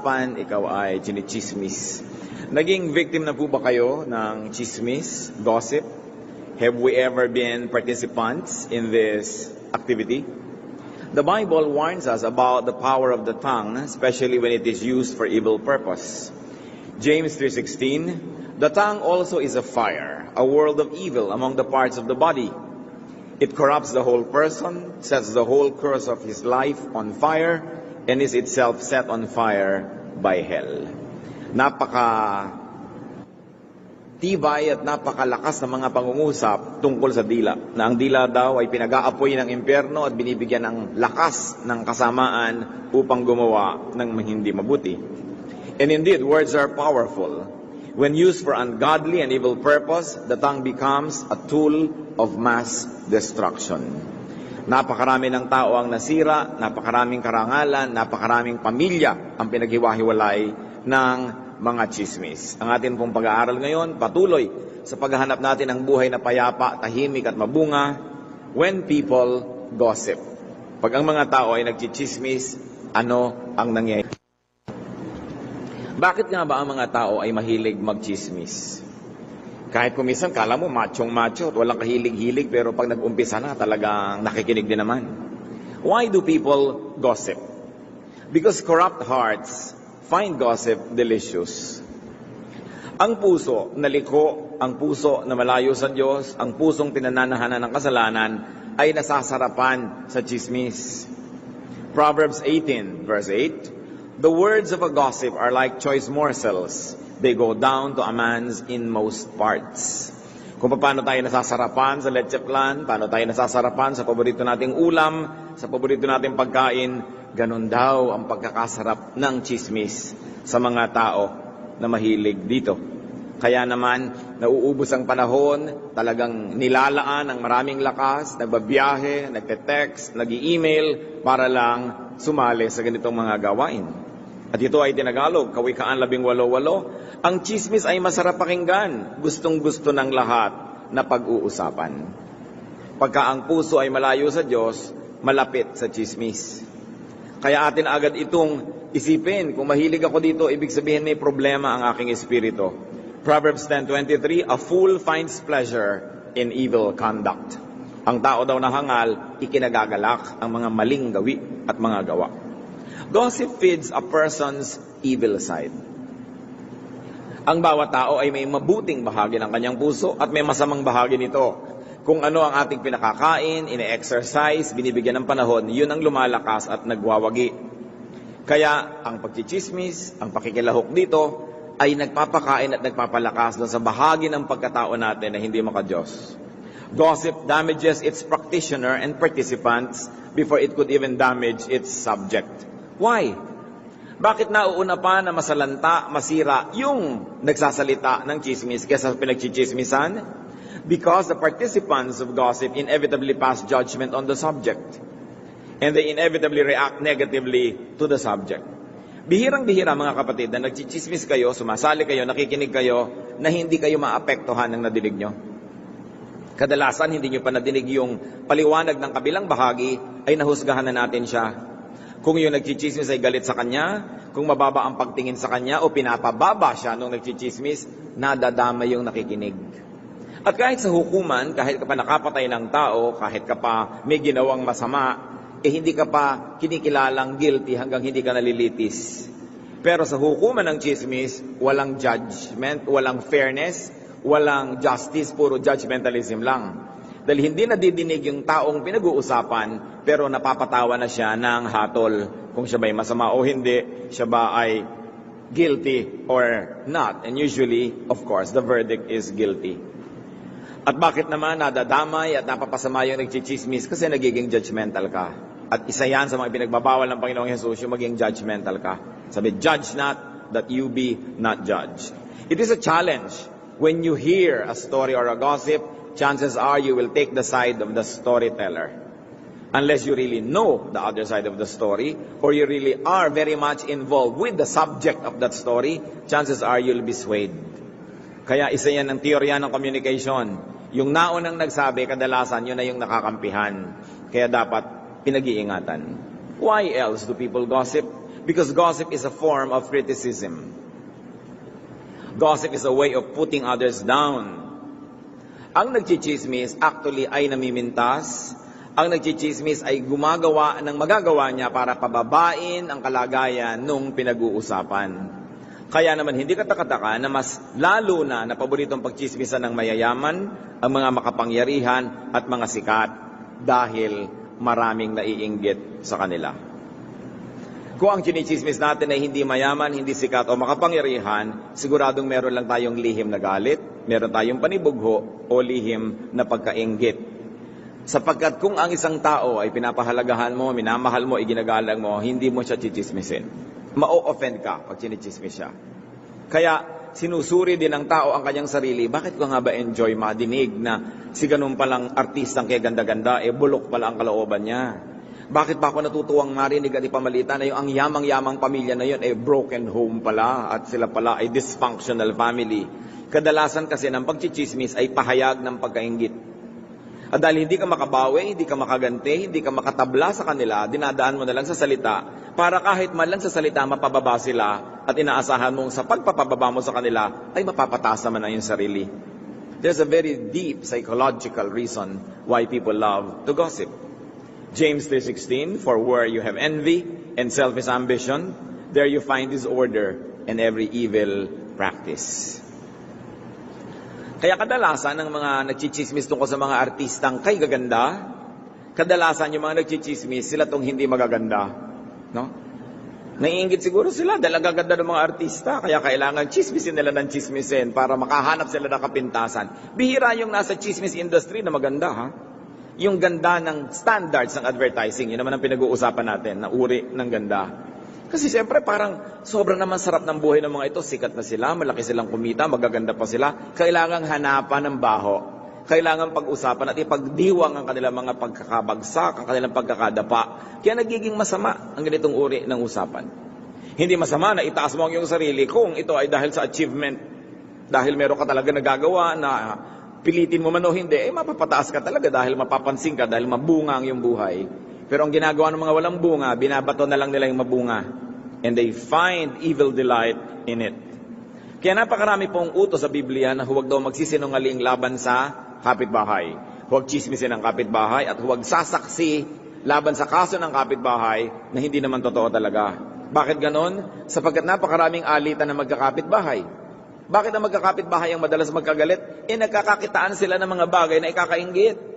pinag-uusapan, ikaw ay chinichismis. Naging victim na po ba kayo ng chismis, gossip? Have we ever been participants in this activity? The Bible warns us about the power of the tongue, especially when it is used for evil purpose. James 3:16, the tongue also is a fire, a world of evil among the parts of the body. It corrupts the whole person, sets the whole course of his life on fire, and is itself set on fire by hell. Napaka-tibay at napakalakas ng mga pangungusap tungkol sa dila, na ang dila daw ay pinag-aapoy ng impyerno at binibigyan ng lakas ng kasamaan upang gumawa ng hindi mabuti. And indeed, words are powerful. When used for ungodly and evil purpose, the tongue becomes a tool of mass destruction. Napakarami ng tao ang nasira, napakaraming karangalan, napakaraming pamilya ang pinaghiwa-hiwalay ng mga chismis. Ang atin pong pag-aaral ngayon, patuloy sa paghahanap natin ng buhay na payapa, tahimik at mabunga, when people gossip. Pag ang mga tao ay nagchichismis, ano ang nangyayari? Bakit nga ba ang mga tao ay mahilig magchismis? Kahit kumisan, kala mo machong-macho at walang kahilig-hilig, pero pag nag-umpisa na, talagang nakikinig din naman. Why do people gossip? Because corrupt hearts find gossip delicious. Ang puso na liko, ang puso na malayo sa Diyos, ang pusong tinananahanan ng kasalanan, ay nasasarapan sa chismis. Proverbs 18, verse 8, the words of a gossip are like choice morsels. They go down to a man's inmost parts. Kung paano tayo nasasarapan sa leche plan, paano tayo nasasarapan sa paborito nating ulam, sa paborito nating pagkain, ganun daw ang pagkakasarap ng chismis sa mga tao na mahilig dito. Kaya naman, nauubos ang panahon, talagang nilalaan ng maraming lakas, nagbabiyahe, nagte-text, nag-i-email para lang sumali sa ganitong mga gawain. At ito ay tinagalog, Kawikaan 18:8, ang chismis ay masarap pakinggan, gustong-gusto ng lahat na pag-uusapan. Pagka ang puso ay malayo sa Diyos, malapit sa chismis. Kaya atin agad itong isipin, kung mahilig ako dito, ibig sabihin may problema ang aking espiritu. Proverbs 10:23, a fool finds pleasure in evil conduct. Ang tao daw na hangal, ikinagagalak ang mga maling gawi at mga gawa. Gossip feeds a person's evil side. Ang bawat tao ay may mabuting bahagi ng kanyang puso at may masamang bahagi nito. Kung ano ang ating pinakakain, ine-exercise, binibigyan ng panahon, yun ang lumalakas at nagwawagi. Kaya ang pagchichismis, ang pakikilahok dito, ay nagpapakain at nagpapalakas doon sa bahagi ng pagkatao natin na hindi maka-Diyos. Gossip damages its practitioner and participants before it could even damage its subject. Why? Bakit nauuna pa na masalanta, masira yung nagsasalita ng chismis kaysa pinagchichismisan? Because the participants of gossip inevitably pass judgment on the subject. And they inevitably react negatively to the subject. Bihirang-bihira mga kapatid na nagchichismis kayo, sumasali kayo, nakikinig kayo, na hindi kayo maapektuhan ng nadinig nyo. Kadalasan hindi nyo pa nadinig yung paliwanag ng kabilang bahagi, ay nahusgahan na natin siya. Kung yung nagchichismis ay galit sa kanya, kung mababa ang pagtingin sa kanya o pinapababa siya nung nagchichismis, nadadama yung nakikinig. At kahit sa hukuman, kahit ka pa nakapatay ng tao, kahit ka pa may ginawang masama, hindi ka pa kinikilalang guilty hanggang hindi ka nalilitis. Pero sa hukuman ng chismis, walang judgment, walang fairness, walang justice, puro judgmentalism lang. Dahil hindi nadidinig yung taong pinag-uusapan, pero napapatawa na siya ng hatol. Kung siya ba'y masama o hindi, siya ba ay guilty or not. And usually, of course, the verdict is guilty. At bakit naman nadadamay at napapasama yung nagchichismis? Kasi nagiging judgmental ka. At isa yan sa mga pinagbabawal ng Panginoong Jesus, yung maging judgmental ka. Sabi, judge not that you be not judged. It is a challenge. When you hear a story or a gossip, chances are you will take the side of the storyteller. Unless you really know the other side of the story, or you really are very much involved with the subject of that story, chances are you'll be swayed. Kaya isa yan ang teorya ng communication. Yung naunang nagsabi, kadalasan yun na yung nakakampihan. Kaya dapat pinag-iingatan. Why else do people gossip? Because gossip is a form of criticism. Gossip is a way of putting others down. Ang nagchichismis actually ay namimintas. Ang nagchichismis ay gumagawa ng magagawa niya para pababain ang kalagayan nung pinag-uusapan. Kaya naman hindi katakataka na mas lalo na paboritong pagchismisan ng mayayaman, ang mga makapangyarihan at mga sikat dahil maraming naiinggit sa kanila. Kung ang chinichismis natin ay hindi mayaman, hindi sikat o makapangyarihan, siguradong meron lang tayong lihim na galit, meron tayong panibugho o lihim na pagkainggit. Sapagkat kung ang isang tao ay pinapahalagahan mo, minamahal mo, iginagalang mo, hindi mo siya chichismisin. Ma-offend ka pag chinichismis siya. Kaya sinusuri din ng tao ang kanyang sarili, bakit ko nga ba enjoy madinig na si ganun palang artistang kaya ganda-ganda, bulok pala ang kalooban niya. Bakit ba ako natutuwang marinig at ipamalita na yung ang yamang-yamang pamilya na yun broken home pala at sila pala ay dysfunctional family. Kadalasan kasi ng pagchichismis ay pahayag ng pagkainggit. At dahil hindi ka makabawi, hindi ka makaganti, hindi ka makatabla sa kanila, dinadaan mo na lang sa salita para kahit man lang sa salita mapababa sila at inaasahan mong sa pagpapababa mo sa kanila ay mapapataas naman ang iyong sarili. There's a very deep psychological reason why people love to gossip. James 3:16, for where you have envy and selfish ambition, there you find disorder and every evil practice. Kaya kadalasan ng mga nagchichismis tungkol sa mga artistang kay gaganda, kadalasan yung mga nagchichismis, sila tong hindi magaganda. No? Naiinggit siguro sila dahil ang gaganda ng mga artista, kaya kailangan chismisin nila ng chismisin para makahanap sila ng kapintasan. Bihira yung nasa chismis industry na maganda, ha? Yung ganda ng standards ng advertising, yun naman ang pinag-uusapan natin, na uri ng ganda. Kasi siyempre parang sobrang naman sarap ng buhay ng mga ito, sikat na sila, malaki silang kumita, magaganda pa sila. Kailangang hanapan ng baho. Kailangan pag-usapan at ipagdiwang ang kanilang mga pagkakabagsak, ang kanilang pagkakadapa. Kaya nagiging masama ang ganitong uri ng usapan. Hindi masama na itaas mo ang iyong sarili kung ito ay dahil sa achievement. Dahil meron ka talaga nagagawa na pilitin mo man o hindi, mapapataas ka talaga dahil mapapansin ka, dahil mabunga ang iyong buhay. Pero ang ginagawa ng mga walang bunga, binabato na lang nila yung mabunga. And they find evil delight in it. Kaya napakarami pong utos sa Biblia na huwag daw magsisinungaling laban sa kapitbahay. Huwag chismisin ang kapitbahay at huwag sasaksi laban sa kaso ng kapitbahay na hindi naman totoo talaga. Bakit ganon? Sapagkat napakaraming alitan na magkakapitbahay. Bakit ang magkakapitbahay ang madalas magkagalit? Nagkakakitaan sila ng mga bagay na ikakainggit.